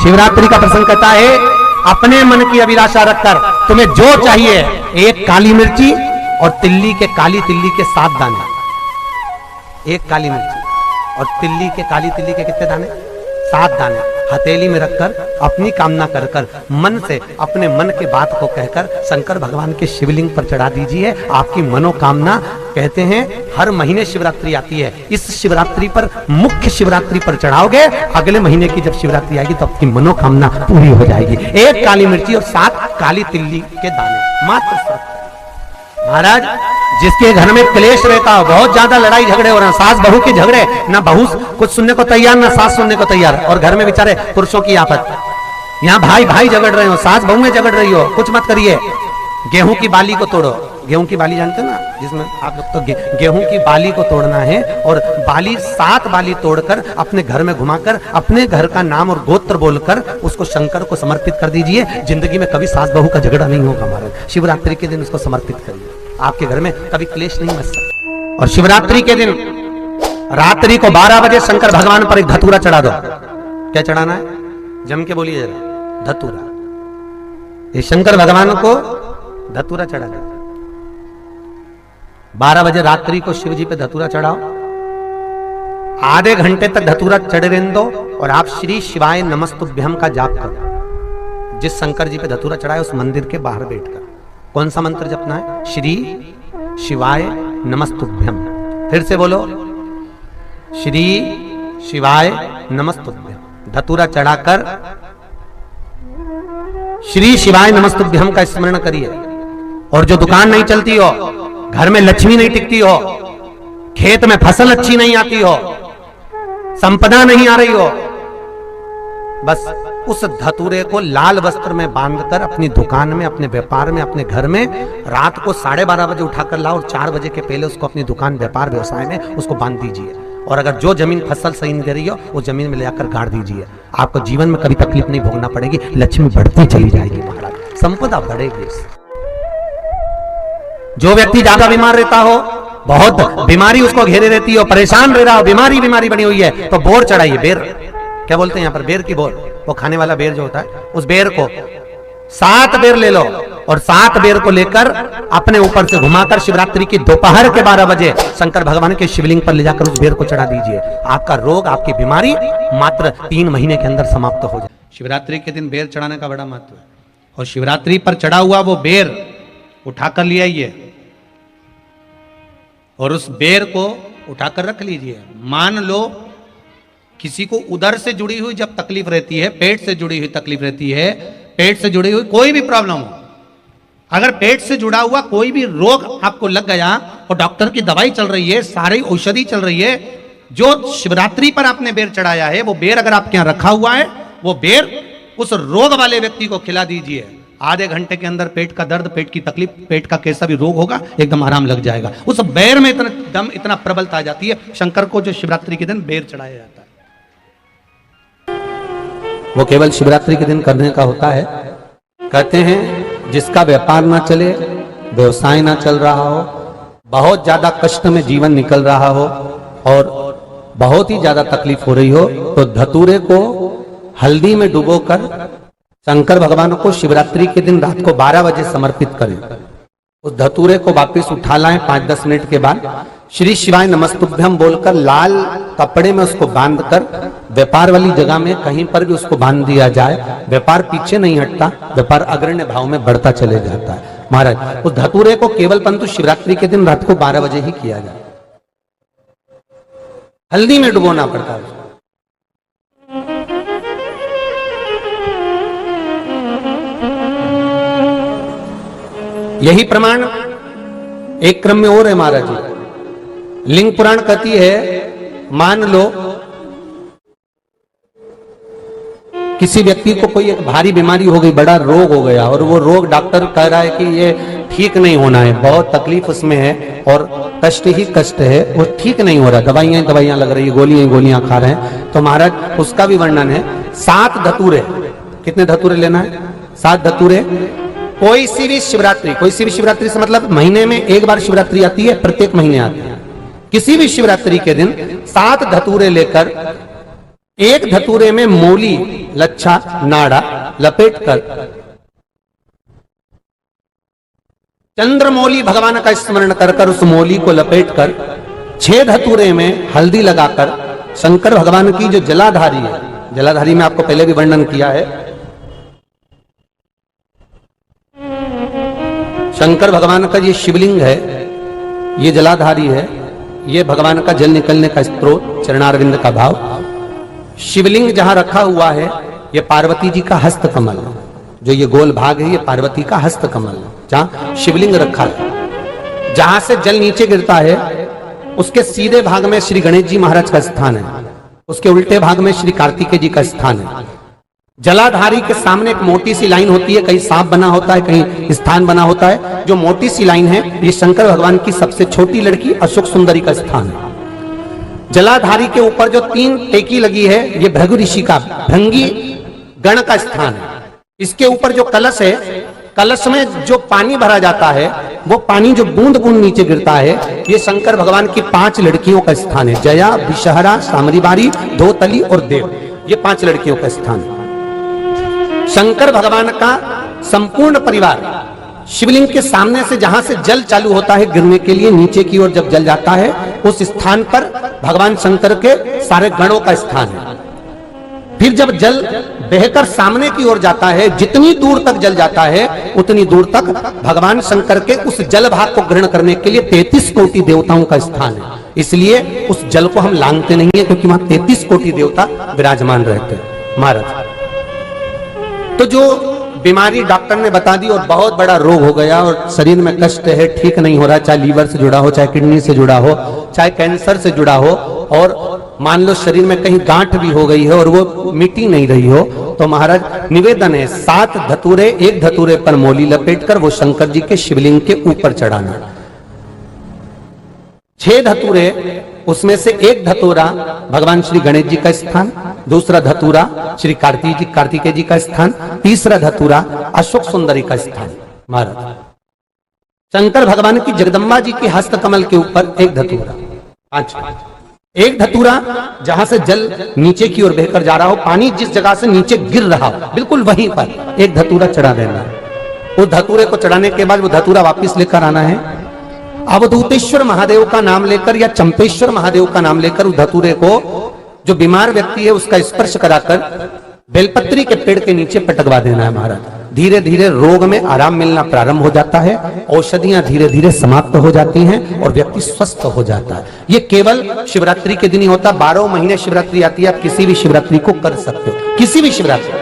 शिवरात्रि का प्रसंग कहता है, अपने मन की अभिलाषा रखकर तुम्हें जो चाहिए, एक काली मिर्ची और तिल्ली के काली तिल्ली के 7 दाने। एक काली मिर्ची और तिल्ली के काली तिल्ली के कितने दाने? 7 दाने हथेली में रखकर अपनी कामना कर कर मन से अपने मन के बात को कहकर शंकर भगवान के शिवलिंग पर चढ़ा दीजिए। आपकी मनोकामना, कहते हैं हर महीने शिवरात्रि आती है, इस शिवरात्रि पर, मुख्य शिवरात्रि पर चढ़ाओगे, अगले महीने की जब शिवरात्रि आएगी तो आपकी मनोकामना पूरी हो जाएगी। एक काली मिर्ची और 7 काली तिल्ली के दाने, मात्र 7। महाराज, जिसके घर में क्लेश रहता हो, बहुत ज्यादा लड़ाई झगड़े हो रहे हैं, सास बहू के झगड़े, ना बहू कुछ सुनने को तैयार ना सास सुनने को तैयार, और घर में बेचारे पुरुषों की आफत, यहाँ भाई भाई झगड़ रहे हो, सास बहू में झगड़ रही हो, कुछ मत करिए। गेहूं की बाली को तोड़ो। गेहूं की बाली जानते हो ना, जिसमें आप लोग तो गेहूं की बाली को तोड़ना है, और बाली 7 बाली तोड़कर अपने घर में घुमाकर अपने घर का नाम और गोत्र बोलकर उसको शंकर को समर्पित कर दीजिए। जिंदगी में कभी सास बहू का झगड़ा नहीं होगा महाराज। शिवरात्रि के दिन उसको समर्पित करिए, आपके घर में कभी क्लेश नहीं मच सकता। और शिवरात्रि के दिन रात्रि को 12 बजे शंकर भगवान पर एक धतूरा चढ़ा दो। क्या चढ़ाना है? जम के बोलिए जरा, धतूरा। ये शंकर भगवान को धतूरा चढ़ा दो। 12 बजे रात्रि को शिव जी पे धतूरा चढ़ाओ, आधे घंटे तक धतूरा चढ़े रहने दो, और आप श्री शिवाय नमस्तुभ्यम का जाप करो। जिस शंकर जी पे धतूरा चढ़ाए उस मंदिर के बाहर बैठकर कौन सा मंत्र जपना है? श्री शिवाय नमस्तुभ्यम। फिर से बोलो, श्री शिवाय नमस्तुभ्यम। धतूरा चढ़ाकर श्री शिवाय नमस्तुभ्यम का स्मरण करिए। और जो दुकान नहीं चलती हो, घर में लक्ष्मी नहीं टिकती हो, खेत में फसल अच्छी नहीं आती हो, संपदा नहीं आ रही हो, बस उस धतूरे को लाल वस्त्र में बांधकर अपनी दुकान में, अपने व्यापार में, अपने घर में रात को 12:30 बजे उठाकर लाओ, और 4 बजे के पहले उसको अपनी दुकान, व्यापार, व्यवसाय में उसको बांध दीजिए। और अगर जो जमीन फसल सही नहीं दे रही हो, वो जमीन में ले जाकर गाड़ दीजिए। आपको जीवन में कभी तकलीफ नहीं भोगना पड़ेगी, लक्ष्मी बढ़ती चली जाएगी महाराज, संपदा बढ़ेगी। जो व्यक्ति ज्यादा बीमार रहता हो, बहुत बीमारी उसको घेरे रहती हो, परेशान रह रहा हो, बीमारी बनी हुई है, तो बोर चढ़ाइए। बेर, क्या बोलते हैं यहाँ पर? बेर की बोर, वो खाने वाला बेर जो होता है, उस बेर को 7 बेर ले लो, और 7 बेर को लेकर अपने ऊपर से घुमाकर शिवरात्रि की दोपहर के 12 बजे शंकर भगवान के शिवलिंग पर ले जाकर उस बेर को चढ़ा दीजिए। आपका रोग, आपकी बीमारी मात्र 3 महीने के अंदर समाप्त हो जाए। शिवरात्रि के दिन बेर चढ़ाने का बड़ा महत्व है। और शिवरात्रि पर चढ़ा हुआ वो बेर उठाकर ले आइए, और उस बेर को उठाकर रख लीजिए। मान लो किसी को उदर से जुड़ी हुई जब तकलीफ रहती है, पेट से जुड़ी हुई तकलीफ रहती है, पेट से जुड़ी हुई कोई भी प्रॉब्लम हो, अगर पेट से जुड़ा हुआ कोई भी रोग आपको लग गया और डॉक्टर की दवाई चल रही है, सारी औषधि चल रही है, जो शिवरात्रि पर आपने बेर चढ़ाया है, वो बेर अगर आपके यहां रखा हुआ है, वो बेर उस रोग वाले व्यक्ति को खिला दीजिए। आधे घंटे के अंदर पेट का दर्द, पेट की तकलीफ, पेट का कैसा भी रोग होगा, एकदम आराम लग जाएगा। उस बेर में इतना दम, इतना प्रबलता आ जाती है शंकर को, जो शिवरात्रि के दिन बेर चढ़ाया जाता है। वो केवल शिवरात्रि के दिन करने का होता है। कहते हैं जिसका व्यापार ना चले, व्यवसाय ना चल रहा हो, बहुत ज्यादा कष्ट में जीवन निकल रहा हो, और बहुत ही ज्यादा तकलीफ हो रही हो, तो धतूरे को हल्दी में डुबोकर शंकर भगवान को शिवरात्रि के दिन रात को 12 बजे समर्पित करें। उस धतूरे को वापस उठा लाएं 5-10 मिनट के बाद, श्री शिवाय नमस्तुभ्यम बोलकर लाल कपड़े में उसको बांधकर व्यापार वाली जगह में कहीं पर भी उसको बांध दिया जाए। व्यापार पीछे नहीं हटता, व्यापार अग्रण्य भाव में बढ़ता चले जाता है। महाराज, उस धतूरे को केवल परंतु शिवरात्रि के दिन रात को 12 बजे ही किया जाए। हल्दी में डुबोना पड़ता है। यही प्रमाण एक क्रम में और है महाराज जी। लिंग पुराण कहती है, मान लो किसी व्यक्ति को कोई एक भारी बीमारी हो गई, बड़ा रोग हो गया, और वो रोग डॉक्टर कह रहा है कि ये ठीक नहीं होना है, बहुत तकलीफ उसमें है और कष्ट ही कष्ट है, वो ठीक नहीं हो रहा, दवाइयां लग रही है, गोलियां खा रहे हैं। तो महाराज उसका भी वर्णन है। 7 धतूरे, कितने धतूरे लेना है? 7 धतूरे। कोई सी भी शिवरात्रि से मतलब महीने में एक बार शिवरात्रि आती है, प्रत्येक महीने आती है। किसी भी शिवरात्रि के दिन 7 धतूरे लेकर एक धतूरे में मोली, लच्छा, नाड़ा लपेटकर चंद्रमौली भगवान का स्मरण कर उस मौली को लपेटकर 6 धतूरे में हल्दी लगाकर शंकर भगवान की जो जलाधारी है, जलाधारी में आपको पहले भी वर्णन किया है, शंकर भगवान का ये शिवलिंग है, ये जलाधारी है, ये भगवान का जल निकलने का स्रोत, चरणारविंद का भाव। शिवलिंग जहां रखा हुआ है ये पार्वती जी का हस्त कमल, जो ये गोल भाग है ये पार्वती का हस्त कमल, जहां शिवलिंग रखा है। जहां से जल नीचे गिरता है उसके सीधे भाग में श्री गणेश जी महाराज का स्थान है, उसके उल्टे भाग में श्री कार्तिकेय जी का स्थान है। जलाधारी के सामने एक मोटी सी लाइन होती है, कहीं सांप बना होता है, कहीं स्थान बना होता है। जो मोटी सी लाइन है ये शंकर भगवान की सबसे छोटी लड़की अशोक सुंदरी का स्थान है। जलाधारी के ऊपर जो 3 टेकी लगी है ये भृगु ऋषि का, भृंगी गण का स्थान है। इसके ऊपर जो कलश है, कलश में जो पानी भरा जाता है वो पानी जो बूंद बूंद नीचे गिरता है ये शंकर भगवान की 5 लड़कियों का स्थान है। जया, विषहरा, सामरीबारी, धोतली और देव, ये 5 लड़कियों का स्थान है। शंकर भगवान का संपूर्ण परिवार शिवलिंग के सामने से जहां से जल चालू होता है गिरने के लिए नीचे की ओर जब जल जाता है उस स्थान पर भगवान शंकर के सारे गणों का स्थान है। फिर जब जल बहकर सामने की ओर जाता है, जितनी दूर तक जल जाता है उतनी दूर तक भगवान शंकर के उस जल भाग को ग्रहण करने के लिए 33 कोटि देवताओं का स्थान है। इसलिए उस जल को हम लांघते नहीं है क्योंकि वहां 33 कोटि देवता विराजमान रहते हैं महाराज। तो जो बीमारी डॉक्टर ने बता दी और बहुत बड़ा रोग हो गया और शरीर में कष्ट है, ठीक नहीं हो रहा, चाहे लीवर से जुड़ा हो, चाहे किडनी से जुड़ा हो, चाहे कैंसर से जुड़ा हो, और मान लो शरीर में कहीं गांठ भी हो गई है और वो मिटी नहीं रही हो, तो महाराज निवेदन है 7 धतूरे, एक धतूरे पर मोली लपेटकर वो शंकर जी के शिवलिंग के ऊपर चढ़ाना। 6 धतूरे, उसमें से एक धतूरा भगवान श्री गणेश जी का स्थान, दूसरा धतूरा श्री कार्तिकेय जी का स्थान, तीसरा धतूरा अशोक सुंदरी का स्थान। महाराज शंकर भगवान की जगदम्बा जी की हस्त कमल के ऊपर एक धतूरा, 5, एक धतूरा जहां से जल नीचे की ओर बहकर जा रहा हो, पानी जिस जगह से नीचे गिर रहा हो बिल्कुल वहीं पर एक धतूरा चढ़ा देना है। उस धतूरे को चढ़ाने के बाद वो धतूरा वापिस लेकर आना है। अवधूतेश्वर महादेव का नाम लेकर या चंपेश्वर महादेव का नाम लेकर उस धतूरे को जो बीमार व्यक्ति है उसका स्पर्श कराकर बेलपत्री के पेड़ के नीचे पटकवा देना है महाराज। धीरे धीरे रोग में आराम मिलना प्रारंभ हो जाता है, औषधियां धीरे धीरे समाप्त हो जाती हैं और व्यक्ति स्वस्थ हो जाता है। ये केवल शिवरात्रि के दिन ही होता है। 12 महीने शिवरात्रि आती है, आप किसी भी शिवरात्रि को कर सकते हो, किसी भी शिवरात्रि।